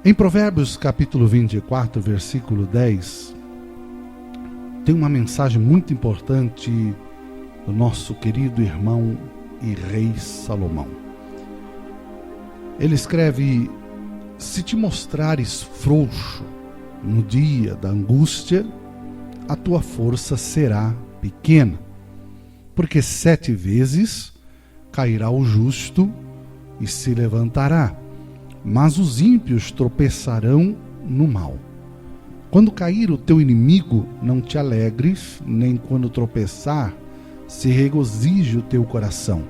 Em Provérbios capítulo 24, versículo 10, tem uma mensagem muito importante do nosso querido irmão e rei Salomão. Ele escreve: se te mostrares frouxo no dia da angústia, a tua força será pequena, porque 7 vezes cairá o justo e se levantará, mas os ímpios tropeçarão no mal. Quando cair o teu inimigo, não te alegres, nem quando tropeçar, se regozije o teu coração,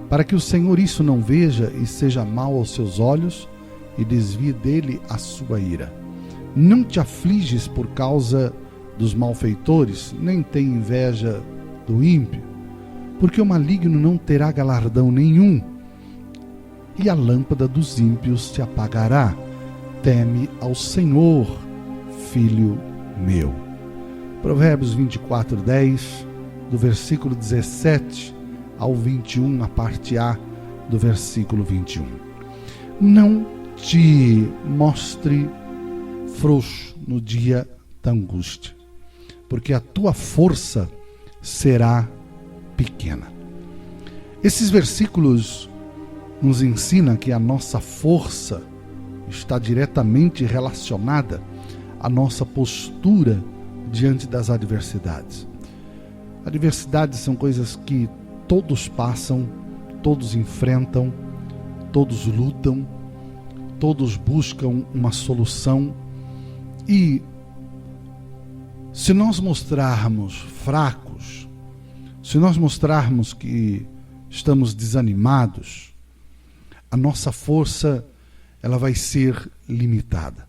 para que o Senhor isso não veja e seja mal aos seus olhos, e desvie dele a sua ira. Não te afliges por causa dos malfeitores, nem tem inveja do ímpio, porque o maligno não terá galardão nenhum, e a lâmpada dos ímpios se apagará. Teme ao Senhor, filho meu. Provérbios 24, 10, do versículo 17 ao 21, a parte A do versículo 21. Não te mostre frouxo no dia da angústia, porque a tua força será pequena. Esses versículos nos ensinam que a nossa força está diretamente relacionada à nossa postura diante das adversidades. Adversidades são coisas que todos passam, todos enfrentam, todos lutam, todos buscam uma solução. E se nós mostrarmos fracos, se nós mostrarmos que estamos desanimados, a nossa força ela vai ser limitada.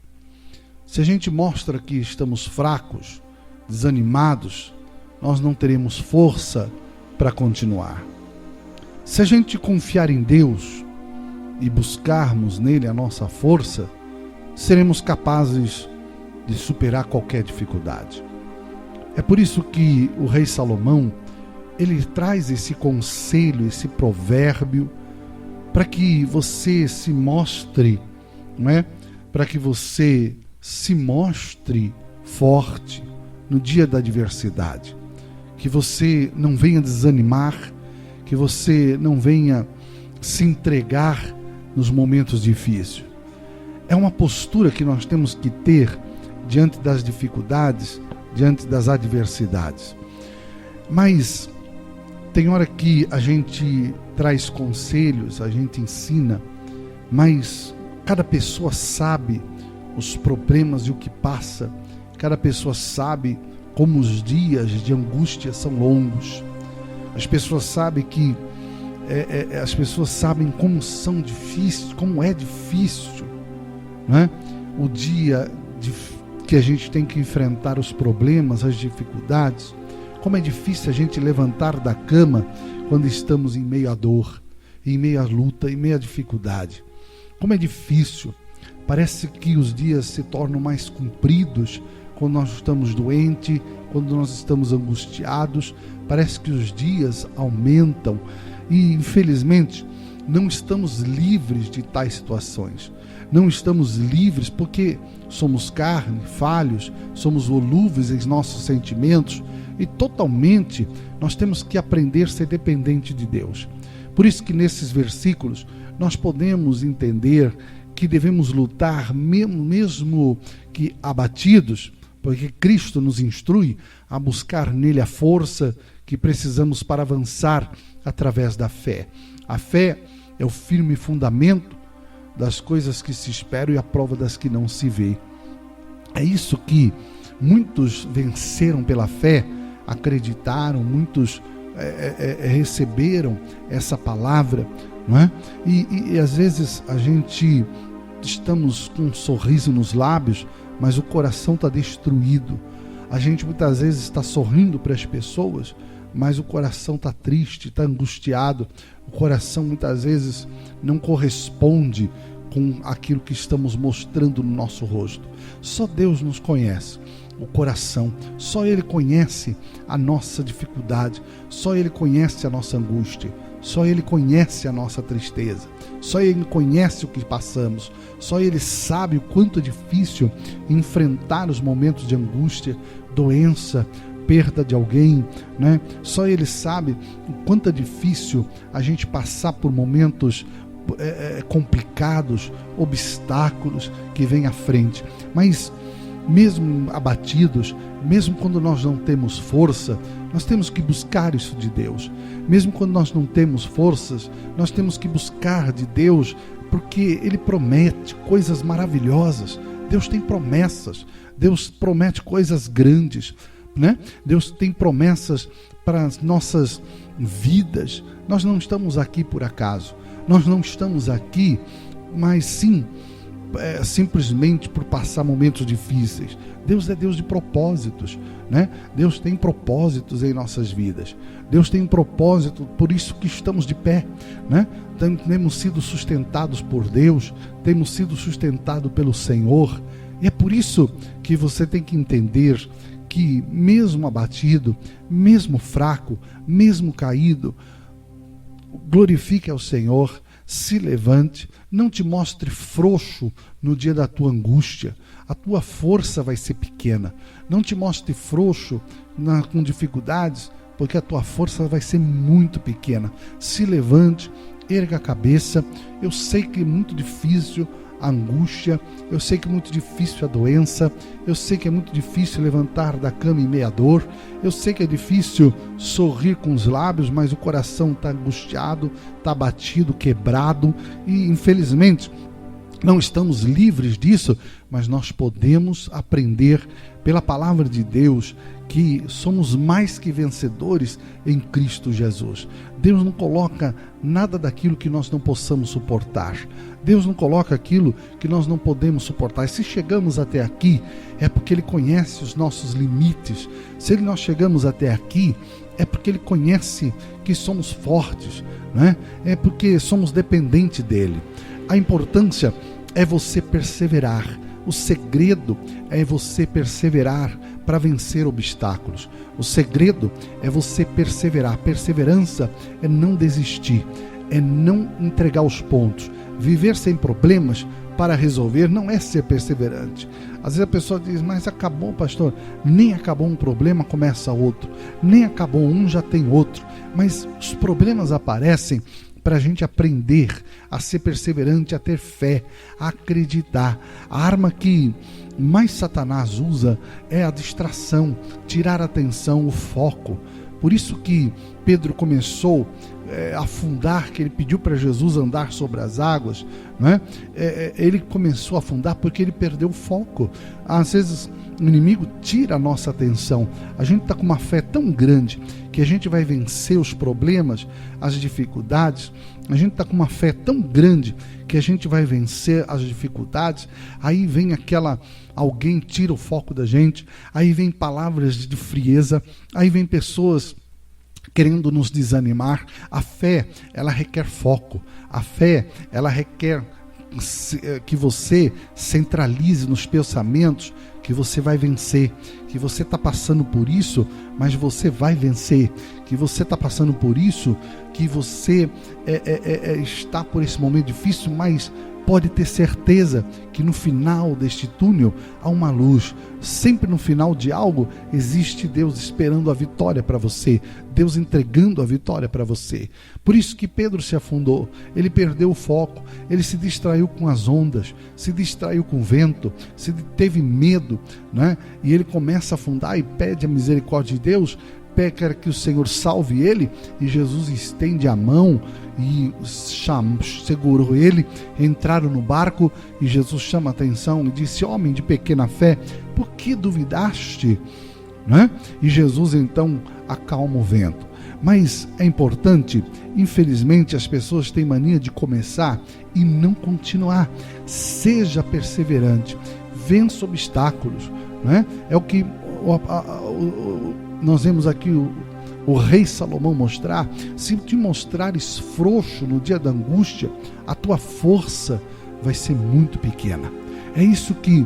Se a gente mostra que estamos fracos, desanimados, nós não teremos força para continuar. Se a gente confiar em Deus e buscarmos nele a nossa força, seremos capazes de superar qualquer dificuldade. É por isso que o rei Salomão, ele traz esse conselho, esse provérbio, para que você se mostre, não é? Para que você se mostre forte no dia da adversidade, que você não venha desanimar, que você não venha se entregar nos momentos difíceis. É uma postura que nós temos que ter diante das dificuldades, diante das adversidades. Mas tem hora que a gente traz conselhos, a gente ensina, mas cada pessoa sabe os problemas e o que passa. Cada pessoa sabe como os dias de angústia são longos. As pessoas sabem que as pessoas sabem como são difíceis, como é difícil, né? O dia que a gente tem que enfrentar os problemas, as dificuldades. Como é difícil a gente levantar da cama quando estamos em meio à dor, em meio à luta, em meio à dificuldade. Como é difícil. Parece que os dias se tornam mais compridos quando nós estamos doentes, quando nós estamos angustiados. Parece que os dias aumentam e, infelizmente, não estamos livres de tais situações. Não estamos livres porque somos carne, falhos, somos volúveis em nossos sentimentos e totalmente nós temos que aprender a ser dependente de Deus. Por isso que nesses versículos nós podemos entender que devemos lutar mesmo que abatidos, porque Cristo nos instrui a buscar nele a força que precisamos para avançar através da fé. A fé é o firme fundamento das coisas que se esperam e a prova das que não se vê. É isso que muitos venceram pela fé, acreditaram, muitos receberam essa palavra, não é? E às vezes a gente estamos com um sorriso nos lábios, mas o coração está destruído. A gente muitas vezes está sorrindo para as pessoas, mas o coração está triste, está angustiado. O coração muitas vezes não corresponde com aquilo que estamos mostrando no nosso rosto. Só Deus nos conhece o coração, só Ele conhece a nossa dificuldade, só Ele conhece a nossa angústia, Só Ele conhece a nossa tristeza, só Ele conhece o que passamos, só Ele sabe o quanto é difícil enfrentar os momentos de angústia, doença, perda de alguém, né? Só Ele sabe o quanto é difícil a gente passar por momentos complicados, obstáculos que vêm à frente. Mas mesmo abatidos, mesmo quando nós não temos força, nós temos que buscar isso de Deus. Mesmo quando nós não temos forças, nós temos que buscar de Deus, porque Ele promete coisas maravilhosas. Deus tem promessas, Deus promete coisas grandes, né? Deus tem promessas para as nossas vidas. Nós não estamos aqui por acaso, nós não estamos aqui, mas sim simplesmente por passar momentos difíceis. Deus é Deus de propósitos, né? Deus tem propósitos em nossas vidas. Deus tem um propósito, por isso que estamos de pé, né? Temos sido sustentados por Deus, temos sido sustentados pelo Senhor. E é por isso que você tem que entender que mesmo abatido, mesmo fraco, mesmo caído, glorifique ao Senhor, se levante, não te mostre frouxo no dia da tua angústia. A tua força vai ser pequena. Não te mostre frouxo com dificuldades, porque a tua força vai ser muito pequena. Se levante, erga a cabeça. Eu sei que é muito difícil a angústia, eu sei que é muito difícil a doença, eu sei que é muito difícil levantar da cama em meia dor, eu sei que é difícil sorrir com os lábios, mas o coração está angustiado, está abatido, quebrado, e infelizmente não estamos livres disso, mas nós podemos aprender pela palavra de Deus que somos mais que vencedores em Cristo Jesus. Deus não coloca nada daquilo que nós não possamos suportar. Deus não coloca aquilo que nós não podemos suportar. E se chegamos até aqui, é porque Ele conhece os nossos limites. Se nós chegamos até aqui, é porque Ele conhece que somos fortes, né? É porque somos dependentes dEle. A importância é você perseverar. O segredo é você perseverar para vencer obstáculos. O segredo é você perseverar. Perseverança é não desistir, é não entregar os pontos. Viver sem problemas para resolver não é ser perseverante. Às vezes a pessoa diz, mas acabou, pastor. Nem acabou um problema, começa outro. Nem acabou um, já tem outro. Mas os problemas aparecem para a gente aprender a ser perseverante, a ter fé, a acreditar. A arma que mais Satanás usa é a distração, tirar a atenção, o foco. Por isso que Pedro começou a afundar, que ele pediu para Jesus andar sobre as águas, né? Ele começou a afundar porque ele perdeu o foco. Às vezes o inimigo tira a nossa atenção. A gente está com uma fé tão grande que a gente vai vencer os problemas, as dificuldades. A gente está com uma fé tão grande que a gente vai vencer as dificuldades. Aí vem alguém tira o foco da gente, aí vem palavras de frieza, aí vem pessoas querendo nos desanimar. A fé, ela requer foco. A fé, ela requer que você centralize nos pensamentos que você vai vencer, que você está passando por isso, mas você vai vencer, que você está passando por isso, que você está por esse momento difícil, mas pode ter certeza que no final deste túnel há uma luz. Sempre no final de algo existe Deus esperando a vitória para você, Deus entregando a vitória para você. Por isso que Pedro se afundou, ele perdeu o foco, ele se distraiu com as ondas, se distraiu com o vento, teve medo, né? E ele começa a afundar e pede a misericórdia de Deus, quer que o Senhor salve ele, e Jesus estende a mão e segurou ele. Entraram no barco e Jesus chama a atenção e disse: homem de pequena fé, por que duvidaste? Né? E Jesus então acalma o vento. Mas é importante, infelizmente as pessoas têm mania de começar e não continuar. Seja perseverante, vença obstáculos, né? É o que nós vemos aqui o rei Salomão mostrar. Se te mostrares frouxo no dia da angústia, a tua força vai ser muito pequena. É isso que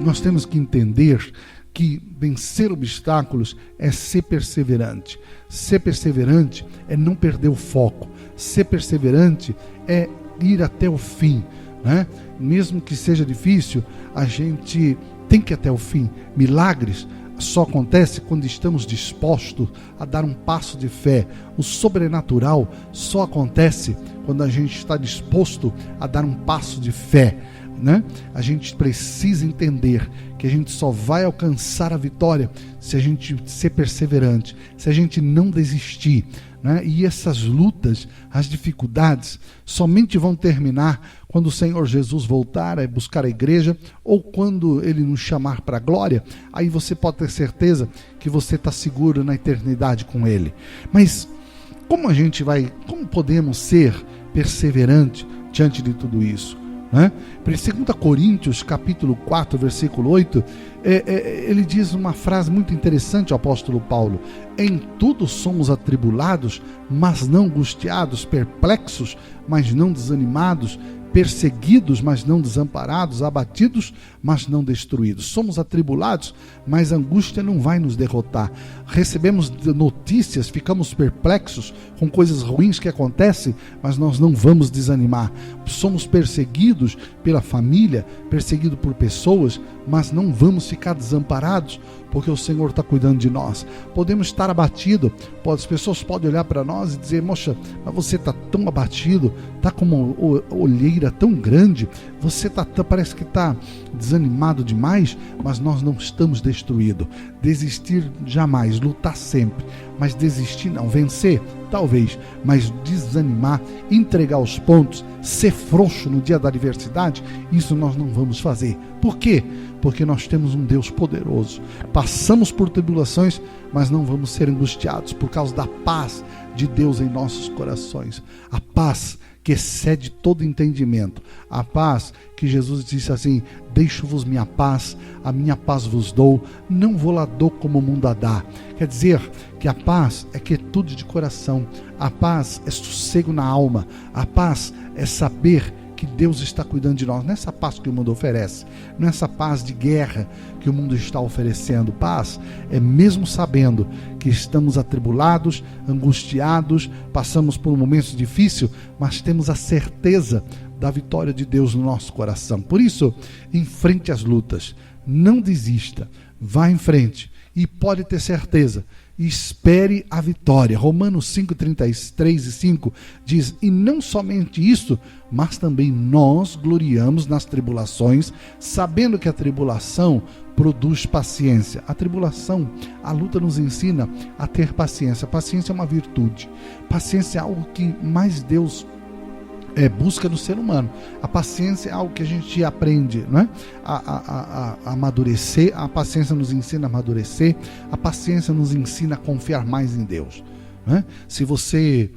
nós temos que entender, que vencer obstáculos é ser perseverante. Ser perseverante é não perder o foco. Ser perseverante é ir até o fim, né? Mesmo que seja difícil, a gente tem que ir até o fim. Milagres só acontece quando estamos dispostos a dar um passo de fé. O sobrenatural só acontece quando a gente está disposto a dar um passo de fé, né? A gente precisa entender que a gente só vai alcançar a vitória se a gente ser perseverante, se a gente não desistir, né? E essas lutas, as dificuldades, somente vão terminar quando o Senhor Jesus voltar a buscar a igreja, ou quando Ele nos chamar para a glória. Aí você pode ter certeza que você está seguro na eternidade com Ele. Mas como podemos ser perseverantes diante de tudo isso, né? Em 2 Coríntios capítulo 4, versículo 8, ele diz uma frase muito interessante, o apóstolo Paulo: em tudo somos atribulados, mas não angustiados, perplexos, mas não desanimados, perseguidos, mas não desamparados, abatidos, mas não destruídos. Somos atribulados, mas a angústia não vai nos derrotar. Recebemos notícias, ficamos perplexos com coisas ruins que acontecem, mas nós não vamos desanimar. Somos perseguidos pela família, perseguidos por pessoas, mas não vamos ficar desamparados, porque o Senhor está cuidando de nós. Podemos estar abatidos, as pessoas podem olhar para nós e dizer: moxa, mas você está tão abatido, está com uma olheira tão grande, você parece que está desanimado demais. Mas nós não estamos destruídos. Desistir jamais, lutar sempre, mas desistir não. Vencer talvez, mas desanimar, entregar os pontos, ser frouxo no dia da adversidade, isso nós não vamos fazer. Por quê? Porque nós temos um Deus poderoso. Passamos por tribulações, mas não vamos ser angustiados, por causa da paz de Deus em nossos corações. A paz que excede todo entendimento. A paz que Jesus disse assim: deixo-vos minha paz, a minha paz vos dou, não vou lá dou como o mundo a dá. Quer dizer que a paz é quietude de coração, a paz é sossego na alma, a paz é saber que Deus está cuidando de nós. Não é essa paz que o mundo oferece, não é essa paz de guerra que o mundo está oferecendo. Paz é mesmo sabendo que estamos atribulados, angustiados, passamos por momentos difíceis, mas temos a certeza da vitória de Deus no nosso coração. Por isso, enfrente as lutas, não desista, vá em frente e pode ter certeza, espere a vitória. Romanos 5:33-5 diz: e não somente isso, mas também nós gloriamos nas tribulações, sabendo que a tribulação produz paciência. A tribulação, a luta nos ensina a ter paciência. Paciência é uma virtude. Paciência é algo que mais Deus busca no ser humano. A paciência é algo que a gente aprende, não é? A amadurecer. A paciência nos ensina a amadurecer. A paciência nos ensina a confiar mais em Deus, não é? Se você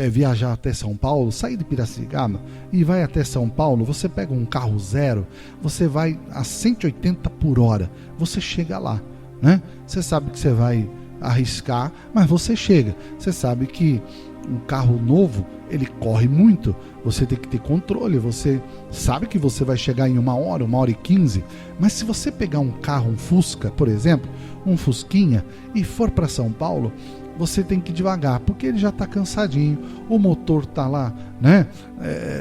viajar até São Paulo, sair de Piracicaba e vai até São Paulo, você pega um carro zero, você vai a 180 por hora, você chega lá, né? Você sabe que você vai arriscar, mas você chega. Você sabe que um carro novo, ele corre muito, você tem que ter controle, você sabe que você vai chegar em 1 hora, 1h15, mas se você pegar um carro, um Fusca, por exemplo, um Fusquinha, e for para São Paulo, você tem que ir devagar, porque ele já está cansadinho, o motor está lá, né,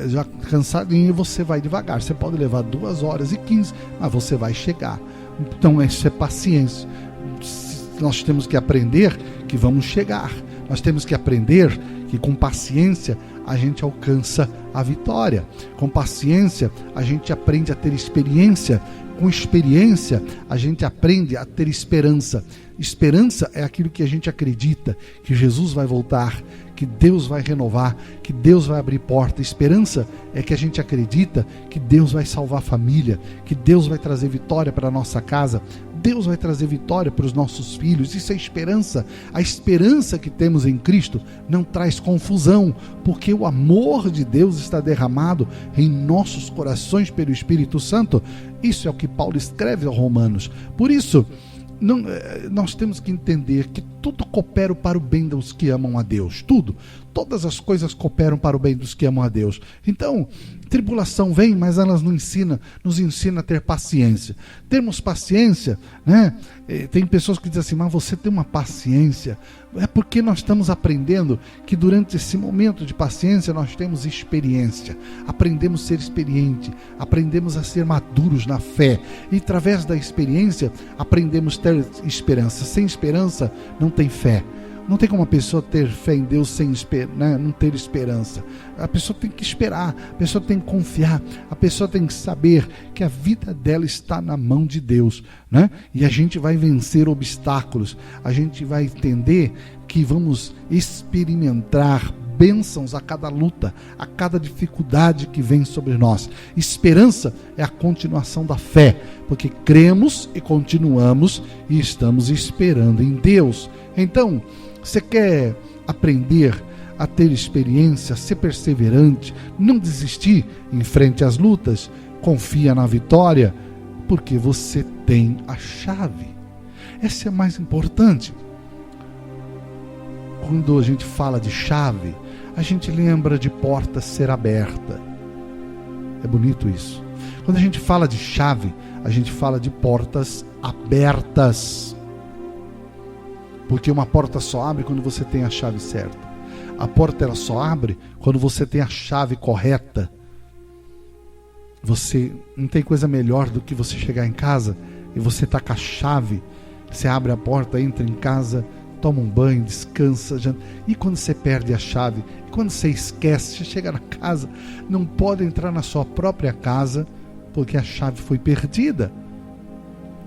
já cansadinho, e você vai devagar. Você pode levar 2h15, mas você vai chegar. Então isso é paciência. Nós temos que aprender que vamos chegar. Nós temos que aprender que com paciência a gente alcança a vitória. Com paciência a gente aprende a ter experiência. Com experiência a gente aprende a ter esperança. Esperança é aquilo que a gente acredita, que Jesus vai voltar, que Deus vai renovar, que Deus vai abrir porta. Esperança é que a gente acredita que Deus vai salvar a família, que Deus vai trazer vitória para a nossa casa, Deus vai trazer vitória para os nossos filhos. Isso é esperança. A esperança que temos em Cristo não traz confusão, porque o amor de Deus está derramado em nossos corações pelo Espírito Santo. Isso é o que Paulo escreve aos Romanos. Por isso, nós temos que entender que tudo coopera para o bem dos que amam a Deus. Todas as coisas cooperam para o bem dos que amam a Deus. Então, tribulação vem, mas ela nos ensina a ter paciência. Termos paciência, né? Tem pessoas que dizem assim, mas você tem uma paciência. É porque nós estamos aprendendo que durante esse momento de paciência nós temos experiência. Aprendemos a ser experiente, aprendemos a ser maduros na fé. E através da experiência aprendemos a ter esperança. Sem esperança não tem fé. Não tem como a pessoa ter fé em Deus sem não ter esperança. A pessoa tem que esperar, a pessoa tem que confiar, a pessoa tem que saber que a vida dela está na mão de Deus, né? E a gente vai vencer obstáculos, a gente vai entender que vamos experimentar bênçãos a cada luta, a cada dificuldade que vem sobre nós. Esperança é a continuação da fé, porque cremos e continuamos e estamos esperando em Deus. Então, você quer aprender a ter experiência, ser perseverante, não desistir em frente às lutas, confia na vitória, porque você tem a chave. Essa é a mais importante. Quando a gente fala de chave, a gente lembra de porta ser aberta. É bonito isso. Quando a gente fala de chave, a gente fala de portas abertas. Porque uma porta só abre quando você tem a chave certa. A porta ela só abre quando você tem a chave correta. Você não tem coisa melhor do que você chegar em casa e você tá com a chave. Você abre a porta, entra em casa, toma um banho, descansa. E quando você perde a chave, e quando você esquece, você chega na casa, não pode entrar na sua própria casa porque a chave foi perdida.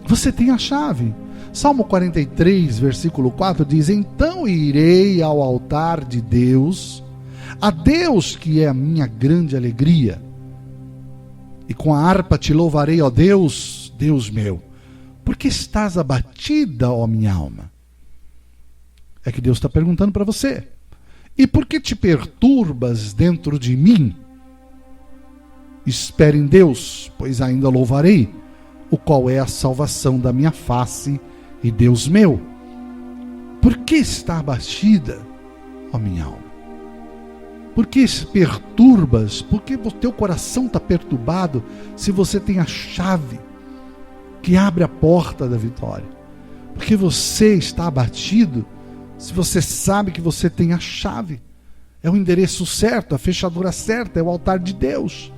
Você tem a chave. Salmo 43, versículo 4 diz: então irei ao altar de Deus, a Deus que é a minha grande alegria, e com a harpa te louvarei, ó Deus, Deus meu. Porque estás abatida, ó minha alma? É que Deus está perguntando para você. E por que te perturbas dentro de mim? Espere em Deus, pois ainda louvarei, o qual é a salvação da minha face e Deus meu. Por que está abatida, ó minha alma? Por que se perturbas? Por que o teu coração está perturbado se você tem a chave que abre a porta da vitória? Por que você está abatido se você sabe que você tem a chave? É o endereço certo, a fechadura certa, é o altar de Deus.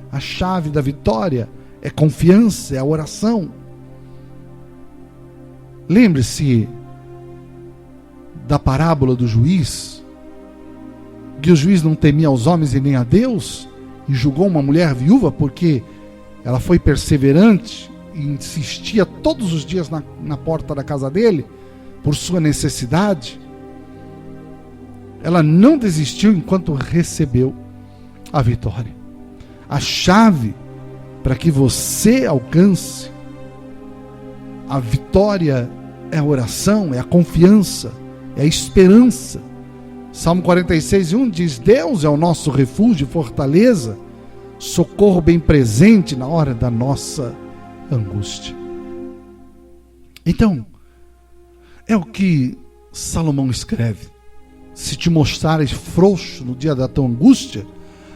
A chave da vitória é confiança, é a oração. Lembre-se da parábola do juiz, que o juiz não temia aos homens e nem a Deus, e julgou uma mulher viúva porque ela foi perseverante e insistia todos os dias na porta da casa dele, por sua necessidade. Ela não desistiu enquanto recebeu a vitória. A chave para que você alcance a vitória é a oração, é a confiança, é a esperança. Salmo 46:1 diz: Deus é o nosso refúgio e fortaleza, socorro bem presente na hora da nossa angústia. Então, é o que Salomão escreve: se te mostrares frouxo no dia da tua angústia,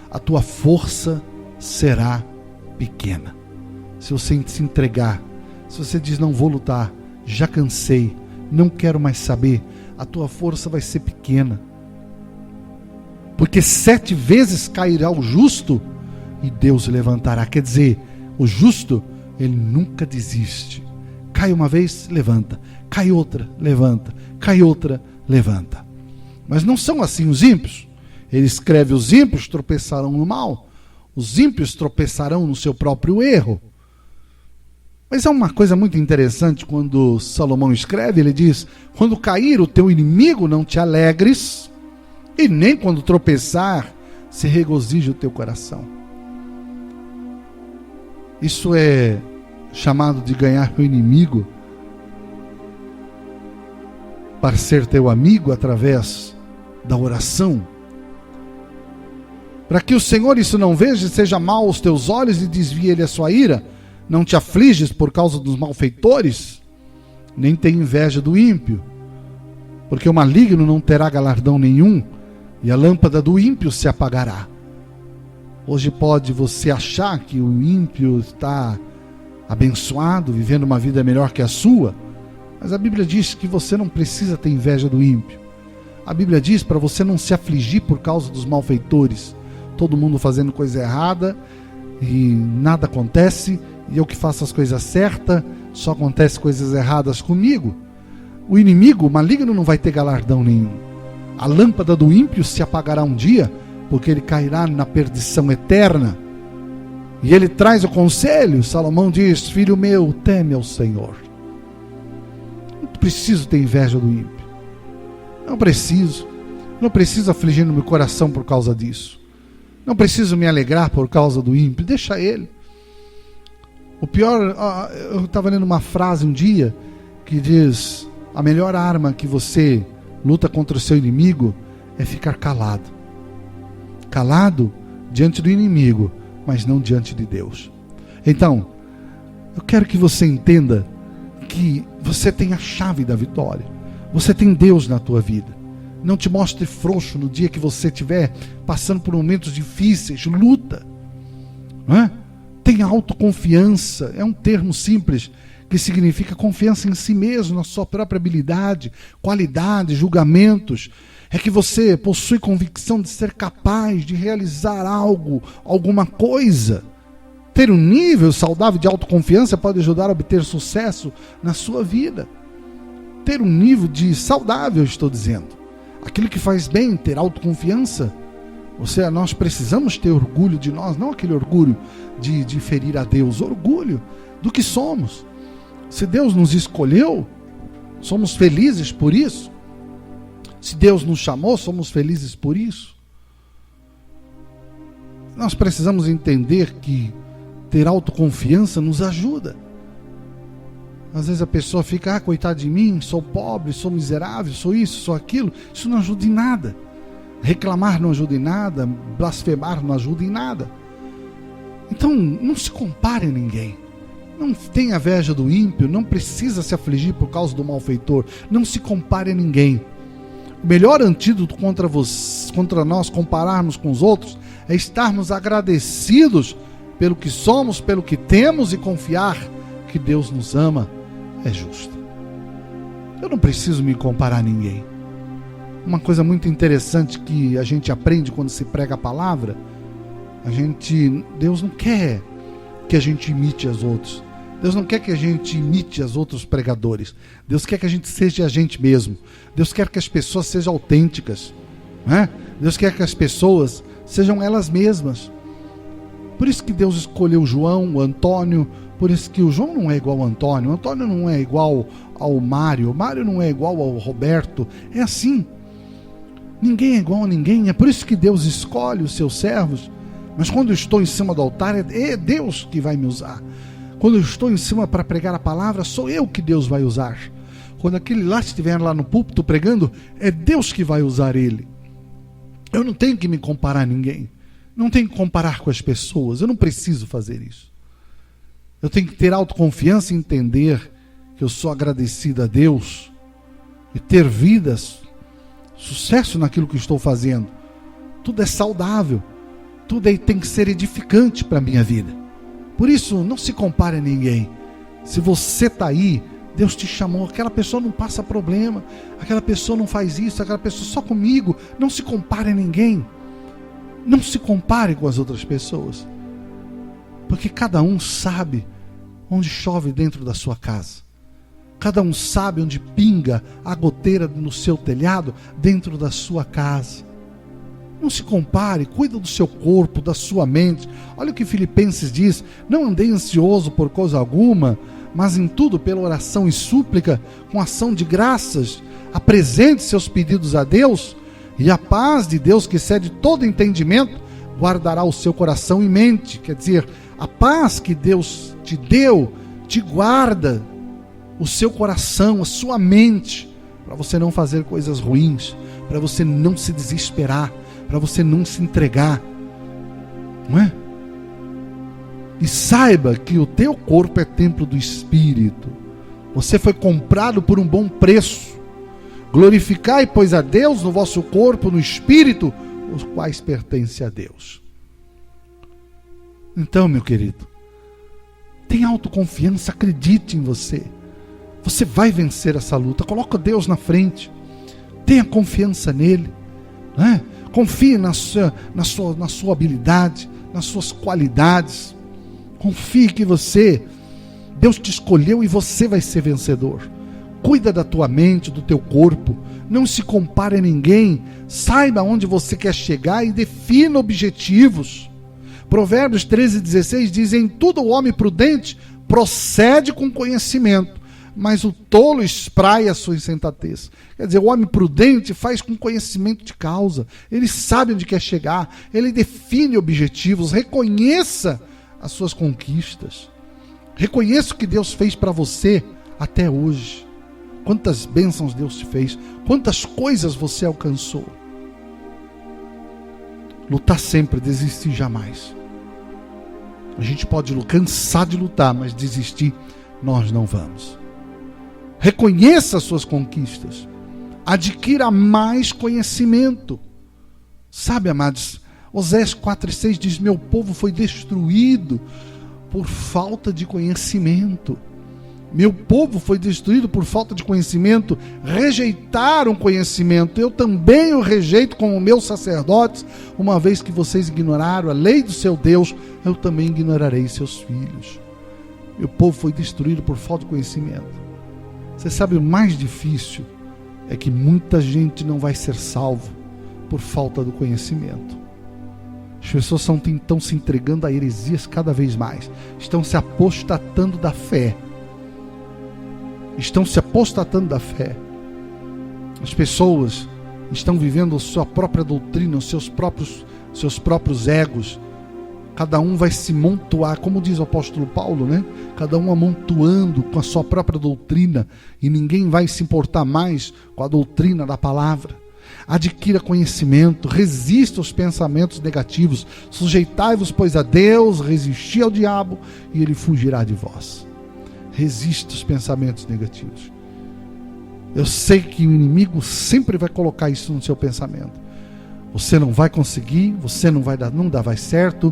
a tua força será pequena. Se você se entregar, se você diz não vou lutar, já cansei, não quero mais saber, a tua força vai ser pequena. Porque 7 vezes cairá o justo e Deus o levantará. Quer dizer, o justo, ele nunca desiste. Cai uma vez, levanta. Cai outra, levanta. Cai outra, levanta. Mas não são assim os ímpios. Ele escreve: os ímpios tropeçarão no mal. Os ímpios tropeçarão no seu próprio erro. Mas é uma coisa muito interessante quando Salomão escreve, ele diz: quando cair o teu inimigo, não te alegres, e nem quando tropeçar, se regozije o teu coração. Isso é chamado de ganhar o inimigo para ser teu amigo através da oração. Para que o Senhor isso não veja, seja mal aos teus olhos e desvie ele a sua ira. Não te afliges por causa dos malfeitores, nem tem inveja do ímpio, porque o maligno não terá galardão nenhum, e a lâmpada do ímpio se apagará. Hoje pode você achar que o ímpio está abençoado, vivendo uma vida melhor que a sua, mas a Bíblia diz que você não precisa ter inveja do ímpio. A Bíblia diz para você não se afligir por causa dos malfeitores. Todo mundo fazendo coisa errada e nada acontece, e eu que faço as coisas certas, só acontece coisas erradas comigo. O inimigo, o maligno, não vai ter galardão nenhum. A lâmpada do ímpio se apagará um dia, porque ele cairá na perdição eterna. E ele traz o conselho. Salomão diz: filho meu, teme ao Senhor. Não preciso ter inveja do ímpio. Não preciso. Não preciso afligir no meu coração por causa disso. Não preciso me alegrar por causa do ímpio. Deixa ele. O pior, eu estava lendo uma frase um dia que diz: a melhor arma que você luta contra o seu inimigo é ficar calado. Calado diante do inimigo, mas não diante de Deus. Então, eu quero que você entenda que você tem a chave da vitória. Você tem Deus na tua vida. Não te mostre frouxo no dia que você estiver passando por momentos difíceis. Luta. Não é? Tenha autoconfiança. É um termo simples que significa confiança em si mesmo, na sua própria habilidade, qualidade, julgamentos. É que você possui convicção de ser capaz de realizar algo, alguma coisa. Ter um nível saudável de autoconfiança pode ajudar a obter sucesso na sua vida. Ter um nível de saudável, estou dizendo. Aquilo que faz bem, ter autoconfiança. Nós precisamos ter orgulho de nós, não aquele orgulho de ferir a Deus, orgulho do que somos. Se Deus nos escolheu, somos felizes por isso. Se Deus nos chamou, somos felizes por isso. Nós precisamos entender que ter autoconfiança nos ajuda. Às vezes a pessoa fica: coitado de mim, sou pobre, sou miserável, sou isso, sou aquilo. Isso não ajuda em nada. Reclamar não ajuda em nada, blasfemar não ajuda em nada. Então, não se compare a ninguém. Não tenha inveja do ímpio, não precisa se afligir por causa do malfeitor. Não se compare a ninguém. O melhor antídoto contra nós compararmos com os outros é estarmos agradecidos pelo que somos, pelo que temos, e confiar que Deus nos ama. É justo. Eu não preciso me comparar a ninguém. Uma coisa muito interessante que a gente aprende quando se prega a palavra, Deus não quer que a gente imite os outros. Deus não quer que a gente imite os outros pregadores. Deus quer que a gente seja a gente mesmo. Deus quer que as pessoas sejam autênticas, né? Deus quer que as pessoas sejam elas mesmas. Por isso que Deus escolheu João, o Antônio. Por isso que o João não é igual ao Antônio. O Antônio não é igual ao Mário. O Mário não é igual ao Roberto. É assim. Ninguém é igual a ninguém. É por isso que Deus escolhe os seus servos. Mas quando eu estou em cima do altar, é Deus que vai me usar. Quando eu estou em cima para pregar a palavra, sou eu que Deus vai usar. Quando aquele lá estiver lá no púlpito pregando, é Deus que vai usar ele. Eu não tenho que me comparar a ninguém. Não tenho que comparar com as pessoas. Eu não preciso fazer isso. Eu tenho que ter autoconfiança e entender que eu sou agradecido a Deus e ter vidas, sucesso naquilo que estou fazendo. Tudo é saudável. Tudo aí tem que ser edificante para a minha vida. Por isso, não se compare a ninguém. Se você está aí, Deus te chamou. Aquela pessoa não passa problema. Aquela pessoa não faz isso. Aquela pessoa só comigo. Não se compare a ninguém. Não se compare com as outras pessoas. Porque cada um sabe onde chove dentro da sua casa. Cada um sabe onde pinga a goteira no seu telhado dentro da sua casa. Não se compare, cuida do seu corpo, da sua mente. Olha o que Filipenses diz: não andei ansioso por coisa alguma, mas em tudo pela oração e súplica, com ação de graças, apresente seus pedidos a Deus, e a paz de Deus, que excede todo entendimento, guardará o seu coração e mente. Quer dizer, a paz que Deus te deu, te guarda o seu coração, a sua mente, para você não fazer coisas ruins, para você não se desesperar, para você não se entregar, não é? E saiba que o teu corpo é templo do Espírito. Você foi comprado por um bom preço. Glorificai, pois, a Deus no vosso corpo, no espírito, os quais pertencem a Deus. Então, meu querido, tenha autoconfiança, acredite em você. Você vai vencer essa luta. Coloca Deus na frente. Tenha confiança nele, né? Confie na sua habilidade, nas suas qualidades. Confie que Deus te escolheu e você vai ser vencedor. Cuida da tua mente, do teu corpo. Não se compare a ninguém. Saiba onde você quer chegar e defina objetivos. Provérbios 13:16 diz: em tudo o homem prudente procede com conhecimento, mas o tolo espraia a sua insensatez. Quer dizer, o homem prudente faz com conhecimento de causa. Ele sabe onde quer chegar. Ele define objetivos. Reconheça as suas conquistas. Reconheça o que Deus fez para você até hoje. Quantas bênçãos Deus te fez. Quantas coisas você alcançou. Lutar sempre, desistir jamais. A gente pode cansar de lutar, mas desistir nós não vamos. Reconheça as suas conquistas. Adquira mais conhecimento. Sabe, amados, Oséias 4:6 diz: meu povo foi destruído por falta de conhecimento. Meu povo foi destruído por falta de conhecimento. Rejeitaram conhecimento. Eu também o rejeito como meus sacerdotes. Uma vez que vocês ignoraram a lei do seu Deus, eu também ignorarei seus filhos. Meu povo foi destruído por falta de conhecimento. Você sabe, o mais difícil é que muita gente não vai ser salvo por falta do conhecimento. As pessoas estão se entregando a heresias cada vez mais. Estão se apostatando da fé. Estão se apostatando da fé. As pessoas estão vivendo a sua própria doutrina, os seus próprios egos. Cada um vai se amontoar, como diz o apóstolo Paulo, né? Cada um amontoando com a sua própria doutrina, e ninguém vai se importar mais com a doutrina da palavra. Adquira conhecimento, resista aos pensamentos negativos, sujeitai-vos, pois, a Deus, resisti ao diabo, e ele fugirá de vós. Resista aos pensamentos negativos. Eu sei que o inimigo sempre vai colocar isso no seu pensamento. Você não vai conseguir, você não vai dar certo,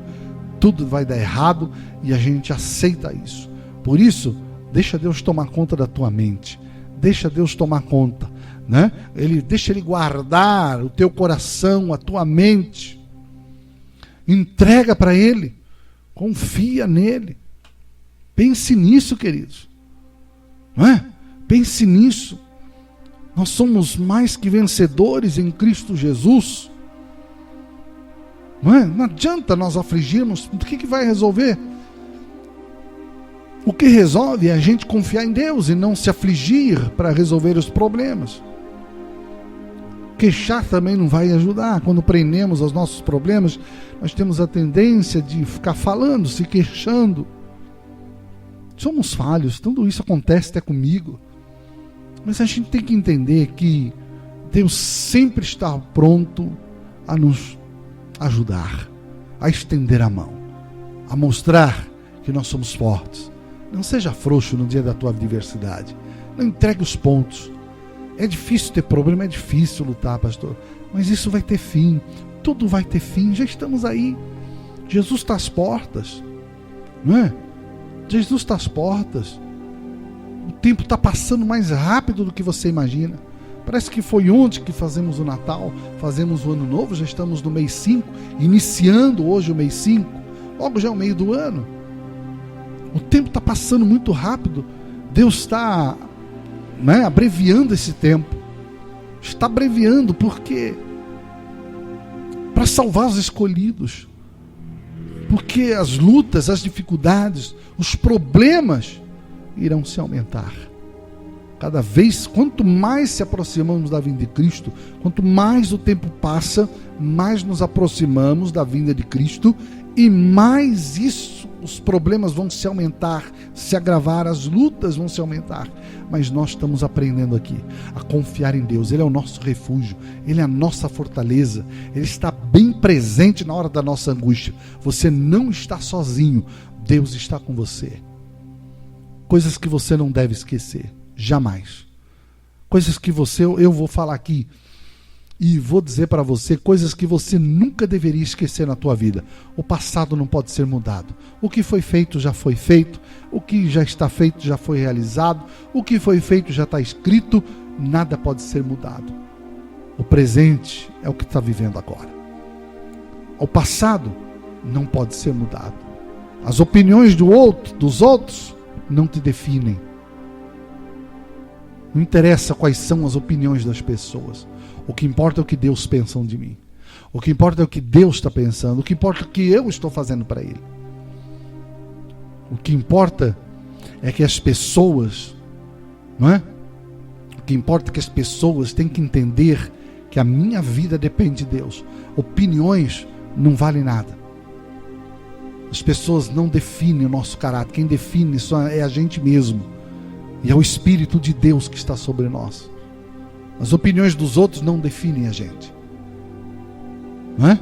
tudo vai dar errado, e a gente aceita isso. Por isso, deixa Deus tomar conta da tua mente. Deixa Deus tomar conta, né? Deixa Ele guardar o teu coração, a tua mente. Entrega para Ele. Confia nele. Pense nisso, queridos. Não é? Pense nisso. Nós somos mais que vencedores em Cristo Jesus. Não é? Não adianta nós afligirmos. O que vai resolver? O que resolve é a gente confiar em Deus e não se afligir para resolver os problemas. Queixar também não vai ajudar. Quando prendemos aos nossos problemas, nós temos a tendência de ficar falando, se queixando. Somos falhos, tudo isso acontece até comigo. Mas a gente tem que entender que Deus sempre está pronto a nos ajudar, a estender a mão, a mostrar que nós somos fortes. Não seja frouxo no dia da tua adversidade. Não entregue os pontos. É difícil ter problema, é difícil lutar, pastor. Mas isso vai ter fim. Tudo vai ter fim. Já estamos aí. Jesus está às portas. Não é? Jesus está às portas. O tempo está passando mais rápido do que você imagina. Parece que foi ontem que fazemos o Natal, fazemos o Ano Novo, já estamos no mês 5, iniciando hoje o mês 5, logo já é o meio do ano. O tempo está passando muito rápido. Deus está, abreviando esse tempo. Está abreviando porque para salvar os escolhidos. Porque as lutas, as dificuldades, os problemas irão se aumentar. Cada vez, quanto mais se aproximamos da vinda de Cristo, quanto mais o tempo passa, mais nos aproximamos da vinda de Cristo e mais os problemas vão se aumentar, se agravar, as lutas vão se aumentar. Mas nós estamos aprendendo aqui a confiar em Deus. Ele é o nosso refúgio, Ele é a nossa fortaleza, Ele está bem presente na hora da nossa angústia. Você não está sozinho, Deus está com você. Coisas que você não deve esquecer, jamais. coisas que eu vou falar aqui e vou dizer para você coisas que você nunca deveria esquecer na tua vida. O passado não pode ser mudado. O que foi feito já foi feito. O que já está feito já foi realizado. O que foi feito já está escrito. Nada pode ser mudado. O presente é o que está vivendo agora. O passado não pode ser mudado. As opiniões dos outros não te definem. Não interessa quais são as opiniões das pessoas. O que importa é o que Deus pensa de mim. O que importa é o que Deus está pensando. O que importa é o que eu estou fazendo para Ele. O que importa é que as pessoas, não é? O que importa é que as pessoas têm que entender que a minha vida depende de Deus. Opiniões não valem nada. As pessoas não definem o nosso caráter. Quem define isso é a gente mesmo. E é o Espírito de Deus que está sobre nós. As opiniões dos outros não definem a gente. Não é?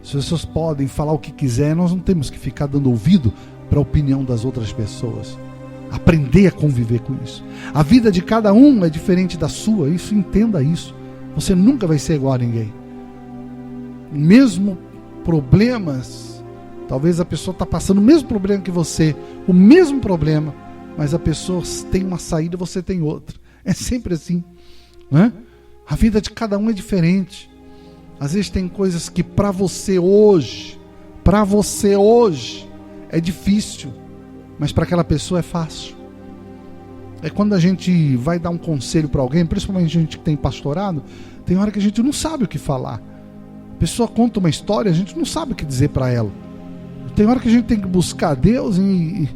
As pessoas podem falar o que quiser, nós não temos que ficar dando ouvido para a opinião das outras pessoas. Aprender a conviver com isso. A vida de cada um é diferente da sua, entenda isso. Você nunca vai ser igual a ninguém. Mesmo problemas, talvez a pessoa está passando o mesmo problema que você, o mesmo problema, mas a pessoa tem uma saída, você tem outra. É sempre assim. Né? A vida de cada um é diferente. Às vezes tem coisas que para você hoje é difícil, mas para aquela pessoa é fácil. É quando a gente vai dar um conselho para alguém, principalmente a gente que tem pastorado, tem hora que a gente não sabe o que falar. A pessoa conta uma história, a gente não sabe o que dizer para ela. Tem hora que a gente tem que buscar Deus e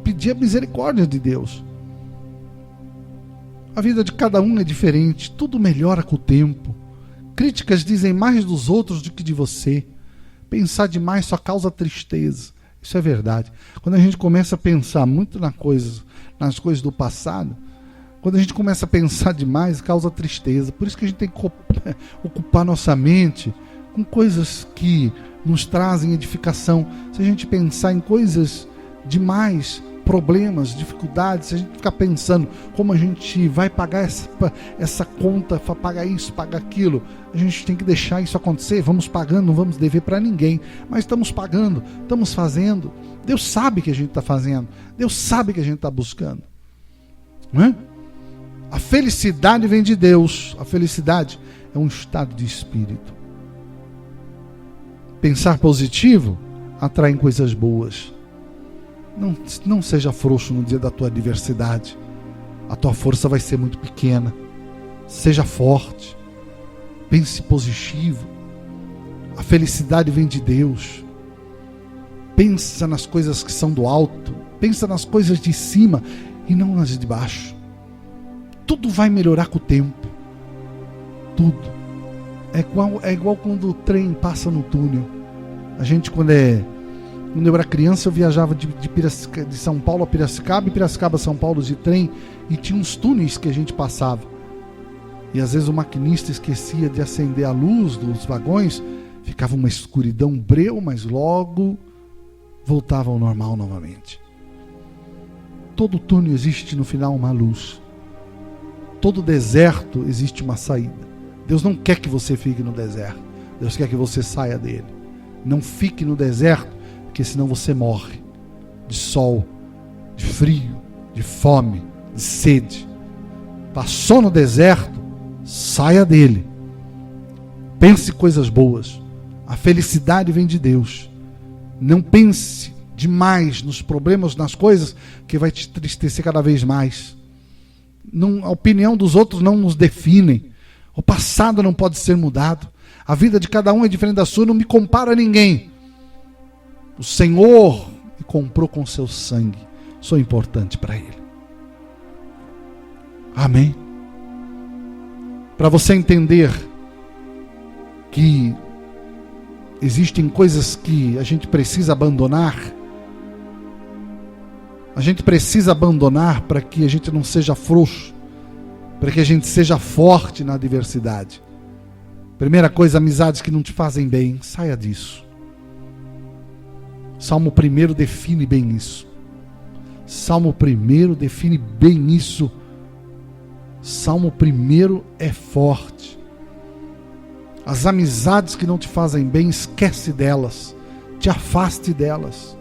pedir a misericórdia de Deus. A vida de cada um é diferente, tudo melhora com o tempo. Críticas dizem mais dos outros do que de você. Pensar demais só causa tristeza. Isso é verdade. Quando a gente começa a pensar muito nas coisas do passado, quando a gente começa a pensar demais, causa tristeza. Por isso que a gente tem que ocupar nossa mente com coisas que nos trazem edificação. Se a gente pensar em coisas demais, problemas, dificuldades, se a gente ficar pensando como a gente vai pagar essa conta, pagar isso, pagar aquilo, a gente tem que deixar isso acontecer. Vamos pagando, não vamos dever para ninguém, mas estamos pagando, estamos fazendo. Deus sabe que a gente está fazendo, Deus sabe que a gente está buscando, não é? A felicidade vem de Deus. A felicidade é um estado de espírito. Pensar positivo atrai coisas boas. Não seja frouxo no dia da tua adversidade. A tua força vai ser muito pequena. Seja forte. Pense positivo. A felicidade vem de Deus. Pensa nas coisas que são do alto. Pensa nas coisas de cima e não nas de baixo. Tudo vai melhorar com o tempo. Tudo. É igual quando o trem passa no túnel. A gente, quando eu era criança, eu viajava de São Paulo a Piracicaba, e Piracicaba a São Paulo de trem, e tinha uns túneis que a gente passava. E às vezes o maquinista esquecia de acender a luz dos vagões, ficava uma escuridão breu, mas logo voltava ao normal novamente. Todo túnel existe no final uma luz. Todo deserto existe uma saída. Deus não quer que você fique no deserto. Deus quer que você saia dele. Não fique no deserto, porque senão você morre de sol, de frio, de fome, de sede. Passou no deserto, saia dele. Pense coisas boas. A felicidade vem de Deus. Não pense demais nos problemas, nas coisas, que vai te entristecer cada vez mais. A opinião dos outros não nos define. O passado não pode ser mudado. A vida de cada um é diferente da sua. Não me compara a ninguém. O Senhor me comprou com seu sangue. Sou importante para Ele. Amém? Para você entender que existem coisas que a gente precisa abandonar. A gente precisa abandonar para que a gente não seja frouxo, para que a gente seja forte na adversidade. Primeira coisa, amizades que não te fazem bem, saia disso. Salmo 1 define bem isso. Salmo 1 define bem isso. Salmo 1 é forte. As amizades que não te fazem bem, esquece delas. Te afaste delas.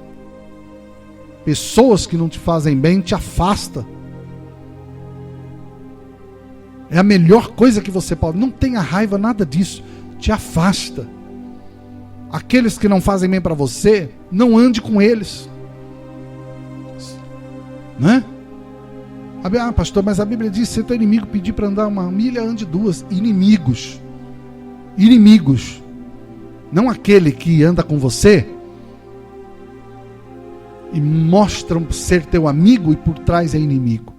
Pessoas que não te fazem bem, te afasta. É a melhor coisa que você pode. Não tenha raiva, nada disso. Te afasta. Aqueles que não fazem bem para você, não ande com eles. Né? Ah, pastor, mas a Bíblia diz: se teu inimigo pedir para andar 1 milha, ande 2. Inimigos. Inimigos. Não aquele que anda com você e mostram ser teu amigo e por trás é inimigo.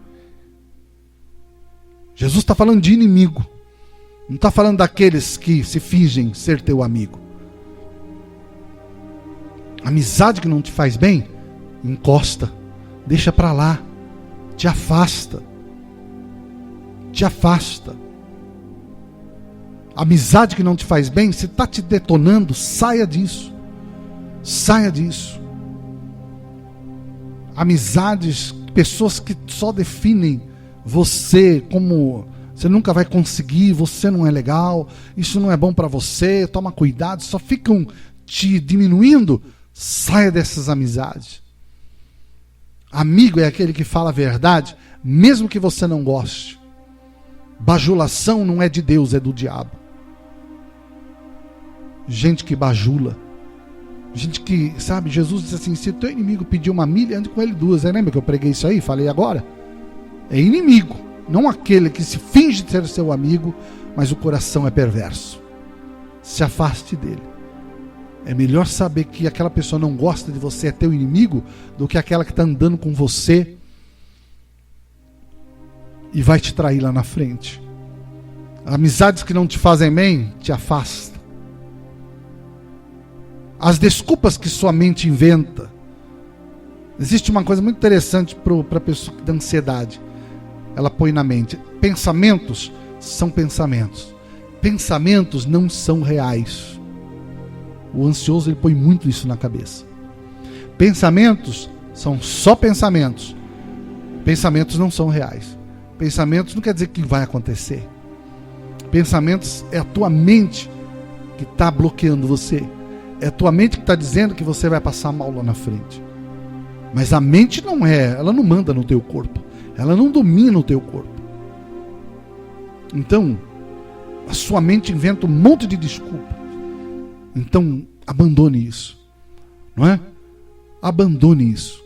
Jesus está falando de inimigo. Não está falando daqueles que se fingem ser teu amigo. Amizade que não te faz bem, encosta, deixa para lá, te afasta. Te afasta. Amizade que não te faz bem, se está te detonando, saia disso. Saia disso. Amizades, pessoas que só definem você como você nunca vai conseguir, você não é legal, isso não é bom para você, toma cuidado, só ficam te diminuindo, saia dessas amizades. Amigo é aquele que fala a verdade, mesmo que você não goste. Bajulação não é de Deus, é do diabo. Gente que bajula. Gente que, sabe, Jesus disse assim: se teu inimigo pedir 1 milha, ande com ele 2. Você lembra que eu preguei isso aí? Falei agora. É inimigo, não aquele que se finge de ser seu amigo, mas o coração é perverso. Se afaste dele. É melhor saber que aquela pessoa não gosta de você, é teu inimigo, do que aquela que está andando com você e vai te trair lá na frente. Amizades que não te fazem bem, te afasta. As desculpas que sua mente inventa. Existe uma coisa muito interessante para a pessoa que dá ansiedade. Ela põe na mente: pensamentos são pensamentos. Pensamentos não são reais. O ansioso, ele põe muito isso na cabeça. Pensamentos são só pensamentos. Pensamentos não são reais. Pensamentos não quer dizer que vai acontecer. Pensamentos é a tua mente que está bloqueando você. É a tua mente que está dizendo que você vai passar mal lá na frente. Mas a mente não é, ela não manda no teu corpo. Ela não domina o teu corpo. Então, a sua mente inventa um monte de desculpa. Então, abandone isso. Não é? Abandone isso.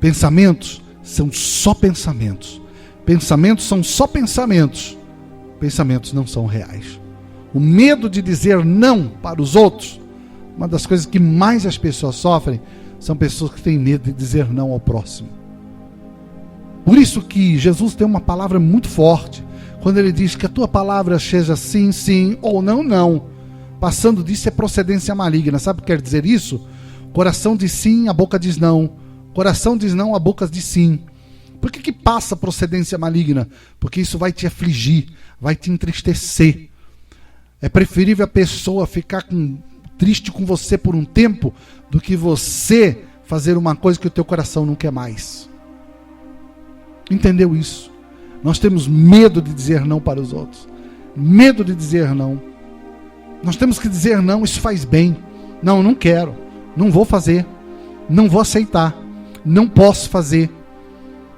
Pensamentos são só pensamentos. Pensamentos são só pensamentos. Pensamentos não são reais. O medo de dizer não para os outros, uma das coisas que mais as pessoas sofrem, são pessoas que têm medo de dizer não ao próximo. Por isso que Jesus tem uma palavra muito forte, quando ele diz que a tua palavra seja sim, sim, ou não, não. Passando disso é procedência maligna. Sabe o que quer dizer isso? Coração diz sim, a boca diz não. Coração diz não, a boca diz sim. Por que passa procedência maligna? Porque isso vai te afligir, vai te entristecer. É preferível a pessoa ficar triste com você por um tempo do que você fazer uma coisa que o teu coração não quer mais. Entendeu isso? Nós temos medo de dizer não para os outros. Medo de dizer não. Nós temos que dizer não, isso faz bem. Não, não quero. Não vou fazer. Não vou aceitar. Não posso fazer.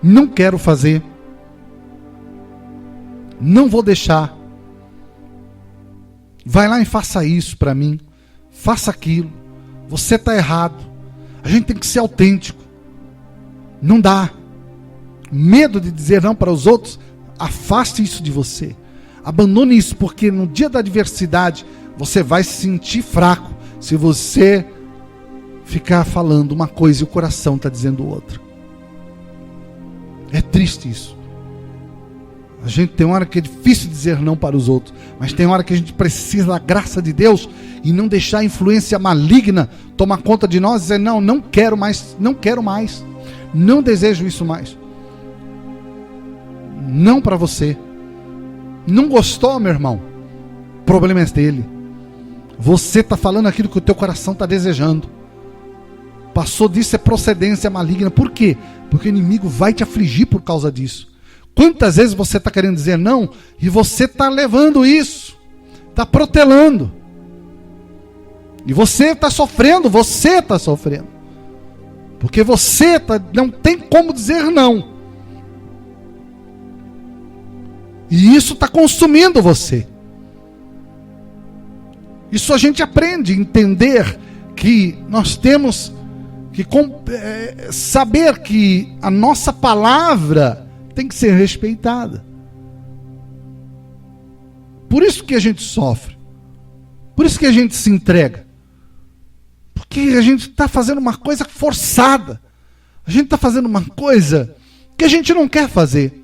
Não quero fazer. Não vou deixar. Vai lá e faça isso para mim. Faça aquilo. Você está errado. A gente tem que ser autêntico. Não dá. Medo de dizer não para os outros, afaste isso de você. Abandone isso, porque no dia da adversidade você vai se sentir fraco se você ficar falando uma coisa e o coração está dizendo outra. É triste isso. A gente tem hora que é difícil dizer não para os outros, mas tem hora que a gente precisa da graça de Deus e não deixar a influência maligna tomar conta de nós e dizer: não, não quero mais, não quero mais, não desejo isso mais. Não para você. Não gostou, meu irmão? O problema é dele. Você está falando aquilo que o teu coração está desejando. Passou disso, é procedência maligna. Por quê? Porque o inimigo vai te afligir por causa disso. Quantas vezes você está querendo dizer não e você está levando isso, está protelando. E você está sofrendo, porque você não tem como dizer não. E isso está consumindo você. Isso a gente aprende a entender que nós temos que saber que a nossa palavra tem que ser respeitada. Por isso que a gente sofre. Por isso que a gente se entrega. Porque a gente está fazendo uma coisa forçada. A gente está fazendo uma coisa que a gente não quer fazer.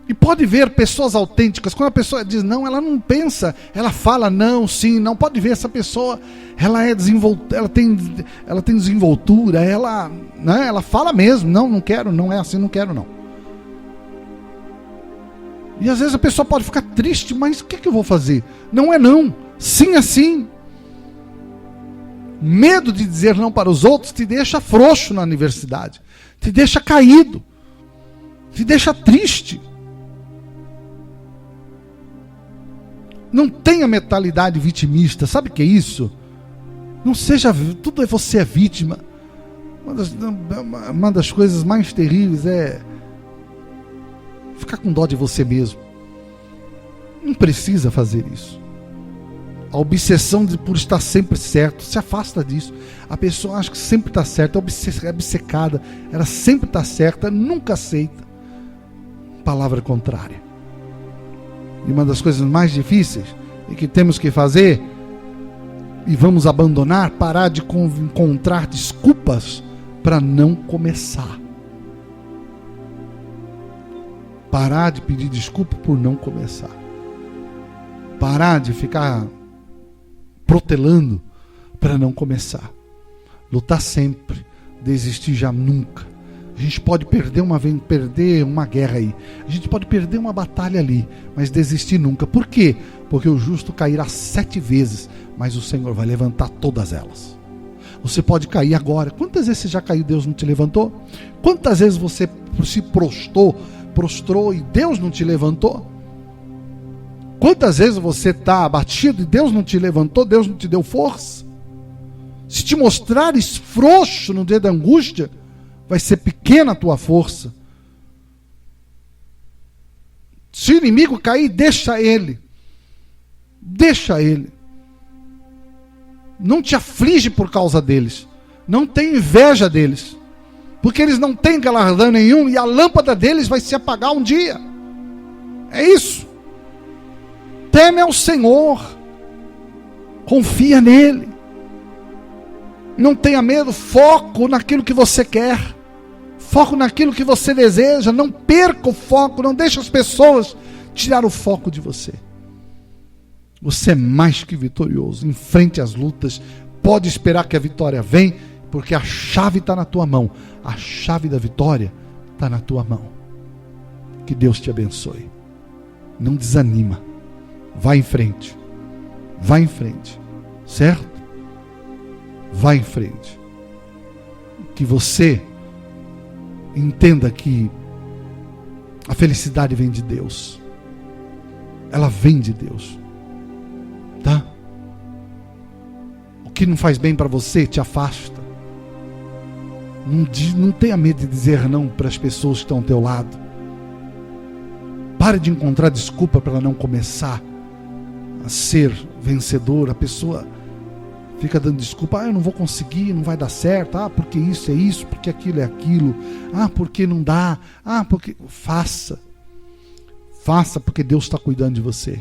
E pode ver pessoas autênticas, quando a pessoa diz não, ela não pensa, ela fala não, sim, não. Pode ver essa pessoa, ela tem desenvoltura, ela fala mesmo, não quero, não é assim, não quero não. E às vezes a pessoa pode ficar triste, mas o que eu vou fazer? Não é não, sim é sim. Medo de dizer não para os outros te deixa frouxo na universidade, te deixa caído, te deixa triste. Não tenha mentalidade vitimista. Sabe o que é isso? Não seja, tudo é você é vítima. Uma das coisas mais terríveis é ficar com dó de você mesmo. Não precisa fazer isso. A obsessão por estar sempre certo, se afasta disso. A pessoa acha que sempre está certa, é obcecada, ela sempre está certa, nunca aceita palavra contrária. E uma das coisas mais difíceis e que temos que fazer e vamos abandonar, parar de encontrar desculpas para não começar. Parar de pedir desculpa por não começar. Parar de ficar protelando para não começar. Lutar sempre, desistir já nunca. A gente pode perder uma guerra aí. A gente pode perder uma batalha ali, mas desistir nunca. Por quê? Porque o justo cairá 7 vezes, mas o Senhor vai levantar todas elas. Você pode cair agora. Quantas vezes você já caiu e Deus não te levantou? Quantas vezes você se prostrou e Deus não te levantou? Quantas vezes você está abatido e Deus não te levantou, Deus não te deu força? Se te mostrares frouxo no dia da angústia, vai ser pequena a tua força. Se o inimigo cair, deixa ele. Deixa ele. Não te aflige por causa deles. Não tem inveja deles. Porque eles não têm galardão nenhum e a lâmpada deles vai se apagar um dia. É isso. Teme ao Senhor. Confia nele. Não tenha medo. Foco naquilo que você quer. Foco naquilo que você deseja. Não perca o foco. Não deixe as pessoas tirar o foco de você. Você é mais que vitorioso. Enfrente as lutas. Pode esperar que a vitória venha, porque a chave está na tua mão. A chave da vitória está na tua mão. Que Deus te abençoe. Não desanima. Vai em frente. Vai em frente. Certo? Vai em frente. Que você entenda que a felicidade vem de Deus. Ela vem de Deus. Tá? O que não faz bem para você, te afasta. Não tenha medo de dizer não para as pessoas que estão ao teu lado. Pare de encontrar desculpa para não começar a ser vencedor. A pessoa fica dando desculpa. Eu não vou conseguir, não vai dar certo. Porque isso é isso, porque aquilo é aquilo. Porque não dá. Porque... Faça. Faça porque Deus está cuidando de você.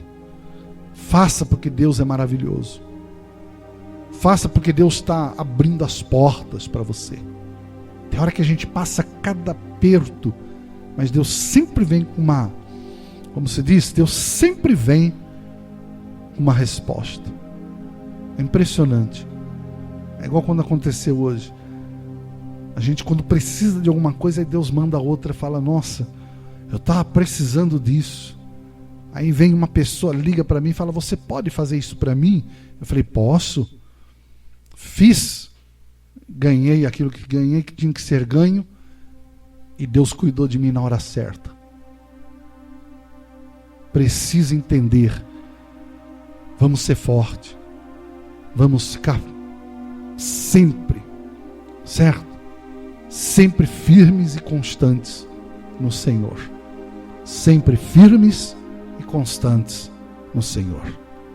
Faça porque Deus é maravilhoso. Faça porque Deus está abrindo as portas para você. Tem hora que a gente passa cada aperto, mas Deus sempre vem com uma, como se diz, Deus sempre vem com uma resposta. É impressionante. É igual quando aconteceu hoje. A gente, quando precisa de alguma coisa, aí Deus manda outra e fala: nossa, eu estava precisando disso. Aí vem uma pessoa, liga para mim e fala: você pode fazer isso para mim? Eu falei: posso. Fiz. Ganhei aquilo que ganhei, que tinha que ser ganho. E Deus cuidou de mim na hora certa. Precisa entender. Vamos ser fortes. Vamos ficar sempre, certo? Sempre firmes e constantes no Senhor. Sempre firmes e constantes no Senhor.